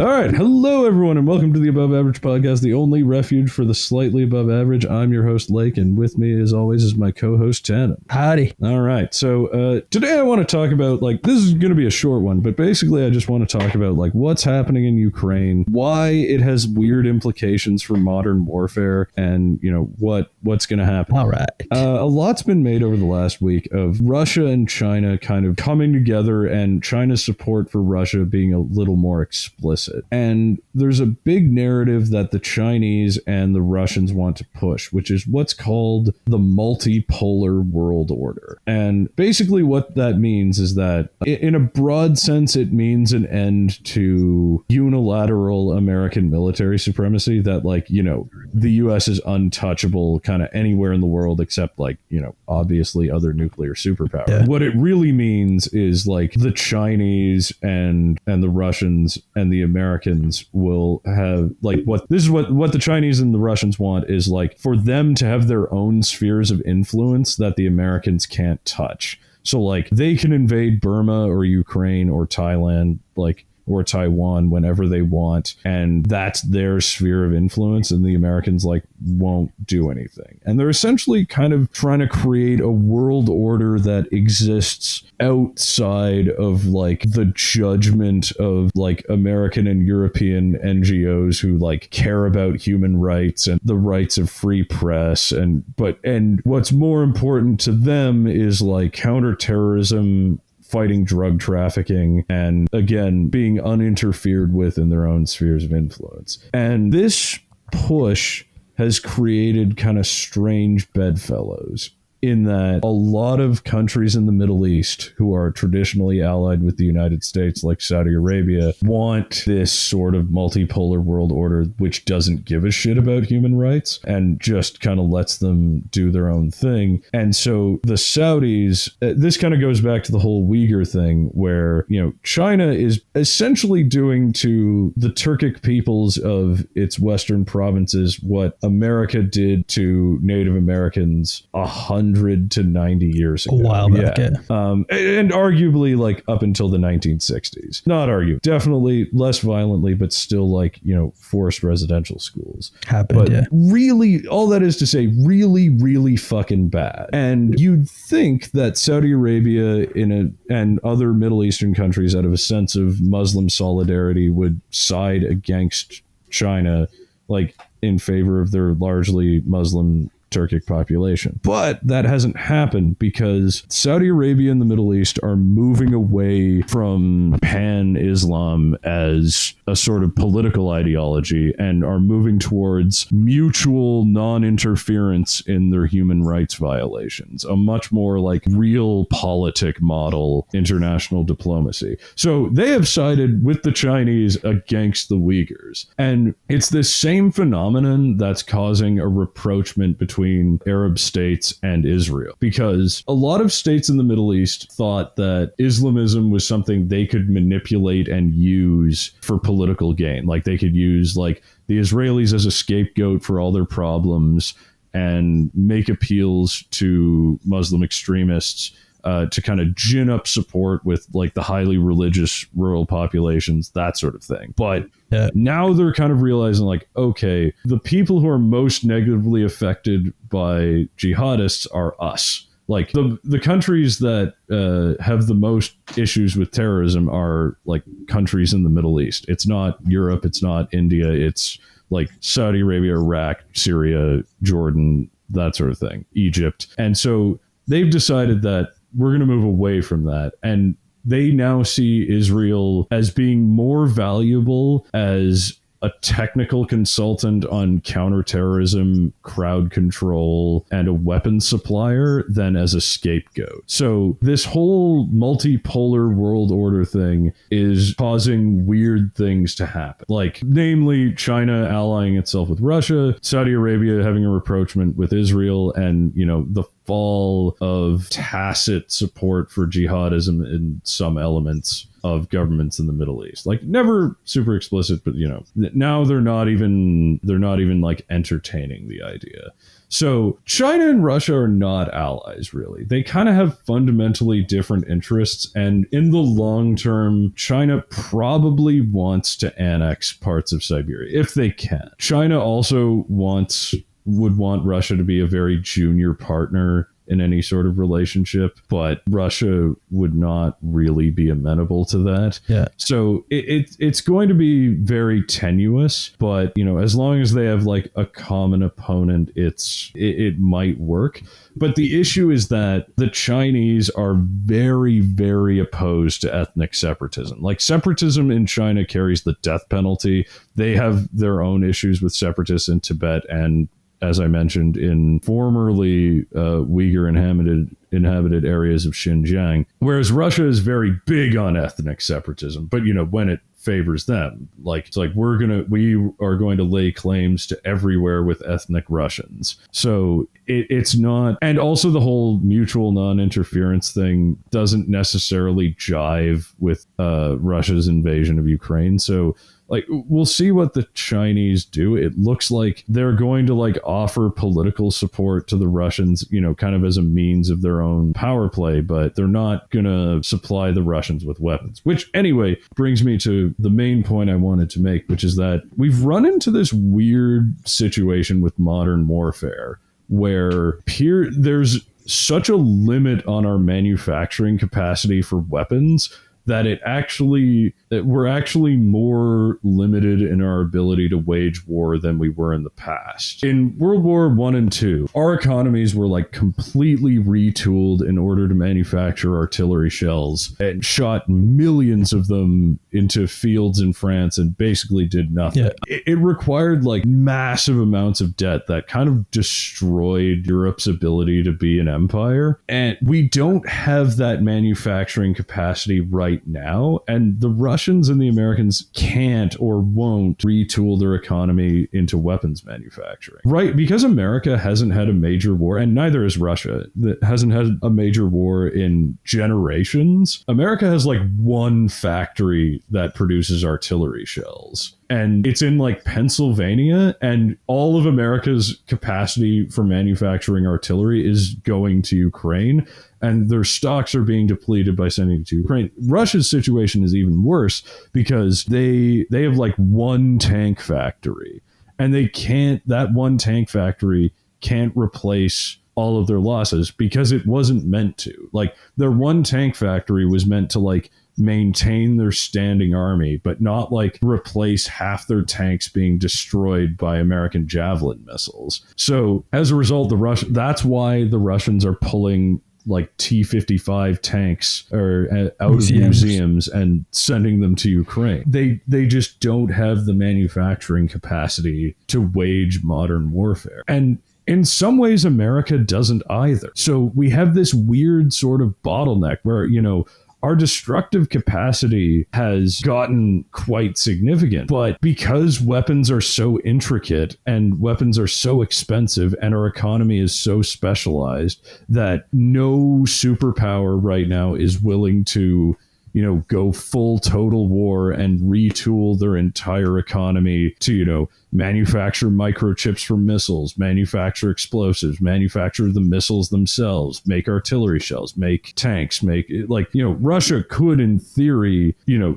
All right. Hello, everyone, and welcome to the Above Average Podcast, the only refuge for the slightly above average. I'm your host, Lake, and with me, as always, is my co-host, Tanim. Howdy. All right. So today I want to talk about, this is going to be a short one, but basically I just want to talk about, what's happening in Ukraine, why it has weird implications for modern warfare, and, what's going to happen. All right. A lot's been made over the last week of Russia and China kind of coming together and China's support for Russia being a little more explicit. And there's a big narrative that the Chinese and the Russians want to push, which is what's called the multipolar world order. And basically what that means is that in a broad sense, it means an end to unilateral American military supremacy that, the U.S. is untouchable kind of anywhere in the world except, obviously other nuclear superpowers. Yeah. What it really means is, the Chinese and the Russians and the Americans will have, what the Chinese and the Russians want is, for them to have their own spheres of influence that the Americans can't touch. So, they can invade Burma or Ukraine or Thailand, or Taiwan whenever they want, and that's their sphere of influence, and the Americans won't do anything. And they're essentially kind of trying to create a world order that exists outside of the judgment of American and European NGOs who care about human rights and the rights of free press, and what's more important to them is counterterrorism, fighting drug trafficking, and again, being uninterfered with in their own spheres of influence. And this push has created kind of strange bedfellows in that a lot of countries in the Middle East who are traditionally allied with the United States, like Saudi Arabia, want this sort of multipolar world order which doesn't give a shit about human rights and just kind of lets them do their own thing. And so the Saudis, this kind of goes back to the whole Uyghur thing where, China is essentially doing to the Turkic peoples of its western provinces what America did to Native Americans 100 to 90 years ago. A while back, yeah. And arguably up until the 1960s. Not argue. Definitely less violently, but still forced residential schools. Happened, but yeah. Really, all that is to say, really, really fucking bad. And you'd think that Saudi Arabia and other Middle Eastern countries out of a sense of Muslim solidarity would side against China, in favor of their largely Muslim Turkic population. But that hasn't happened because Saudi Arabia and the Middle East are moving away from pan-Islam as a sort of political ideology and are moving towards mutual non-interference in their human rights violations, a much more realpolitik model international diplomacy. So they have sided with the Chinese against the Uyghurs. And it's this same phenomenon that's causing a rapprochement between Arab states and Israel, because a lot of states in the Middle East thought that Islamism was something they could manipulate and use for political gain. They could use the Israelis as a scapegoat for all their problems and make appeals to Muslim extremists to kind of gin up support with the highly religious rural populations, that sort of thing. But now they're kind of realizing okay, the people who are most negatively affected by jihadists are us. The countries that have the most issues with terrorism are countries in the Middle East. It's not Europe, it's not India, it's Saudi Arabia, Iraq, Syria, Jordan, that sort of thing, Egypt. And so they've decided that we're going to move away from that. And they now see Israel as being more valuable as a technical consultant on counterterrorism, crowd control, and a weapons supplier than as a scapegoat. So this whole multipolar world order thing is causing weird things to happen. Namely, China allying itself with Russia, Saudi Arabia having a rapprochement with Israel, and, the fall of tacit support for jihadism in some elements of governments in the Middle East. Like, never super explicit, but now they're not even like entertaining the idea. So China and Russia are not allies, really. They kind of have fundamentally different interests. And in the long term, China probably wants to annex parts of Siberia if they can. China also would want Russia to be a very junior partner in any sort of relationship, but Russia would not really be amenable to that. Yeah. So it's going to be very tenuous, but as long as they have like a common opponent, it might work. But the issue is that the Chinese are very, very opposed to ethnic separatism. Like, separatism in China carries the death penalty. They have their own issues with separatists in Tibet and, as I mentioned, in formerly Uyghur inhabited areas of Xinjiang, whereas Russia is very big on ethnic separatism. But when it favors them, like, it's like we are going to lay claims to everywhere with ethnic Russians. So it's not, and also the whole mutual non-interference thing doesn't necessarily jive with Russia's invasion of Ukraine. So, like, we'll see what the Chinese do. It looks like they're going to like offer political support to the Russians, kind of as a means of their own power play, but they're not going to supply the Russians with weapons. Which, anyway, brings me to the main point I wanted to make, which is that we've run into this weird situation with modern warfare where there's such a limit on our manufacturing capacity for weapons that we're actually more limited in our ability to wage war than we were in the past. In World War I and II, our economies were like completely retooled in order to manufacture artillery shells and shot millions of them into fields in France and basically did nothing. Yeah. It required like massive amounts of debt that kind of destroyed Europe's ability to be an empire. And we don't have that manufacturing capacity right now. And the Russians and the Americans can't or won't retool their economy into weapons manufacturing. Right, because America hasn't had a major war, and neither has Russia, that hasn't had a major war in generations. America has like one factory that produces artillery shells. And it's in like Pennsylvania, and all of America's capacity for manufacturing artillery is going to Ukraine, and their stocks are being depleted by sending it to Ukraine. Russia's situation is even worse because they have like one tank factory, and that one tank factory can't replace all of their losses because it wasn't meant to. Like, their one tank factory was meant to like maintain their standing army, but not like replace half their tanks being destroyed by American Javelin missiles. So as a result, that's why the Russians are pulling like T-55 tanks out of museums and sending them to Ukraine. They just don't have the manufacturing capacity to wage modern warfare. And in some ways, America doesn't either. So we have this weird sort of bottleneck where, our destructive capacity has gotten quite significant, but because weapons are so intricate and weapons are so expensive and our economy is so specialized that no superpower right now is willing to go full total war and retool their entire economy to, manufacture microchips for missiles, manufacture explosives, manufacture the missiles themselves, make artillery shells, make tanks, Russia could, in theory,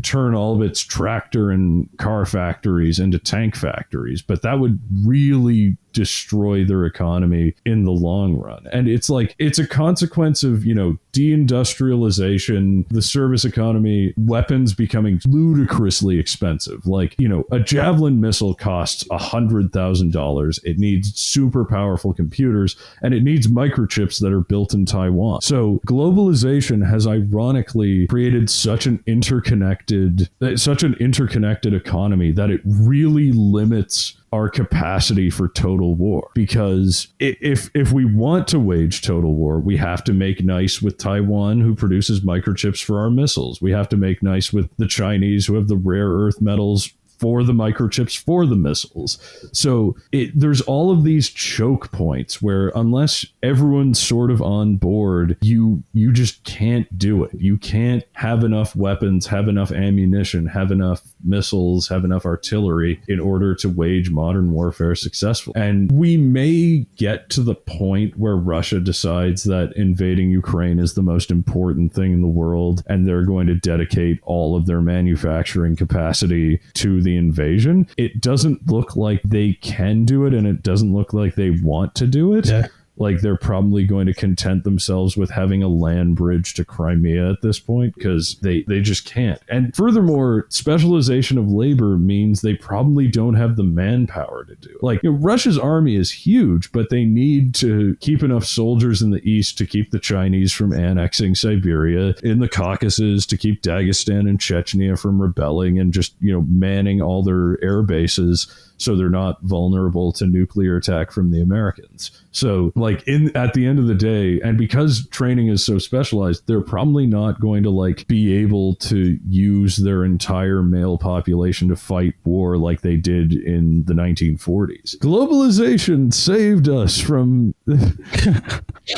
turn all of its tractor and car factories into tank factories, but that would really destroy their economy in the long run. And it's a consequence of, deindustrialization, the service economy, weapons becoming ludicrously expensive. A Javelin missile costs $100,000. It needs super powerful computers, and it needs microchips that are built in Taiwan. So globalization has ironically created such an interconnected economy that it really limits our capacity for total war. Because if we want to wage total war, we have to make nice with Taiwan, who produces microchips for our missiles. We have to make nice with the Chinese, who have the rare earth metals for the microchips, for the missiles. So there's all of these choke points where unless everyone's sort of on board, you just can't do it. You can't have enough weapons, have enough ammunition, have enough missiles, have enough artillery in order to wage modern warfare successfully. And we may get to the point where Russia decides that invading Ukraine is the most important thing in the world, and they're going to dedicate all of their manufacturing capacity to the invasion. It doesn't look like they can do it, and it doesn't look like they want to do it. Yeah. Like they're probably going to content themselves with having a land bridge to Crimea at this point because they just can't. And furthermore, specialization of labor means they probably don't have the manpower to do it. Like, Russia's army is huge, but they need to keep enough soldiers in the east to keep the Chinese from annexing Siberia, in the Caucasus to keep Dagestan and Chechnya from rebelling, and just, manning all their air bases so they're not vulnerable to nuclear attack from the Americans. So, at the end of the day, and because training is so specialized, they're probably not going to be able to use their entire male population to fight war like they did in the 1940s. Globalization saved us from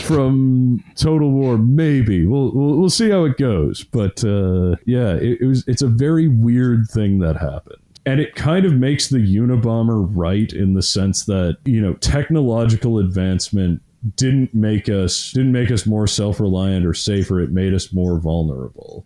from total war. Maybe we'll see how it goes. But it's a very weird thing that happened. And it kind of makes the Unabomber right in the sense that, technological advancement didn't make us more self-reliant or safer. It made us more vulnerable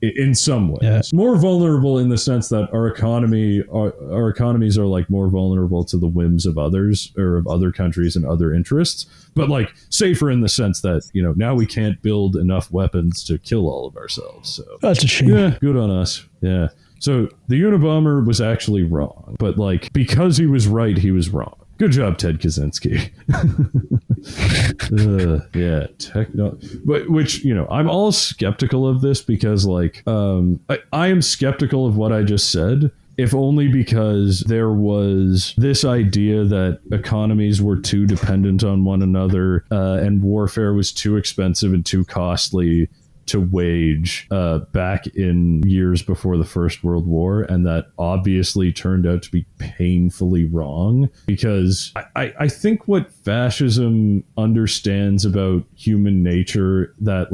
in some ways. Yeah. More vulnerable in the sense that our economies are more vulnerable to the whims of others or of other countries and other interests, but safer in the sense that, now we can't build enough weapons to kill all of ourselves. So that's a shame. Yeah, good on us. Yeah. So the Unabomber was actually wrong, but because he was right, he was wrong. Good job, Ted Kaczynski. But which, I'm all skeptical of this because I am skeptical of what I just said, if only because there was this idea that economies were too dependent on one another, and warfare was too expensive and too costly to wage back in years before the First World War, and that obviously turned out to be painfully wrong, because I think what fascism understands about human nature that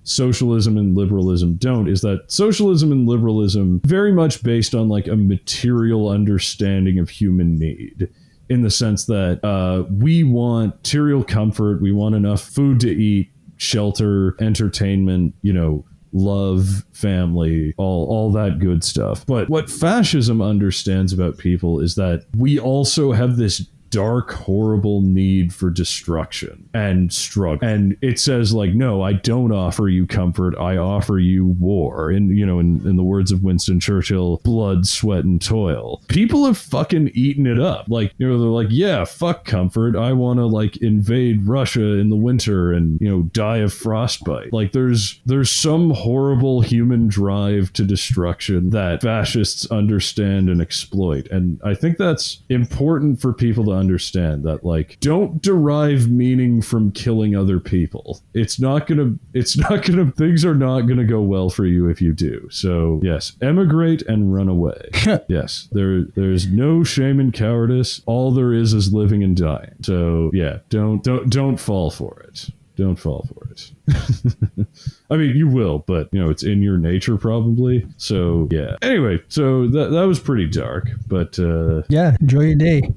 socialism and liberalism don't is that socialism and liberalism very much based on a material understanding of human need, in the sense that we want material comfort, we want enough food to eat, shelter, entertainment, love, family, all that good stuff. But what fascism understands about people is that we also have this dark, horrible need for destruction and struggle. And it says no, I don't offer you comfort, I offer you war. And, in the words of Winston Churchill, blood, sweat, and toil. People have fucking eaten it up. They're yeah, fuck comfort. I want to invade Russia in the winter and, die of frostbite. There's some horrible human drive to destruction that fascists understand and exploit. And I think that's important for people to understand, that don't derive meaning from killing other people. Things are not gonna go well for you if you do. So yes, emigrate and run away. Yes, there's no shame in cowardice. All there is living and dying. So yeah, don't fall for it. Don't fall for it. I mean, you will, but it's in your nature probably. So yeah. Anyway, so that was pretty dark, but yeah, enjoy your day.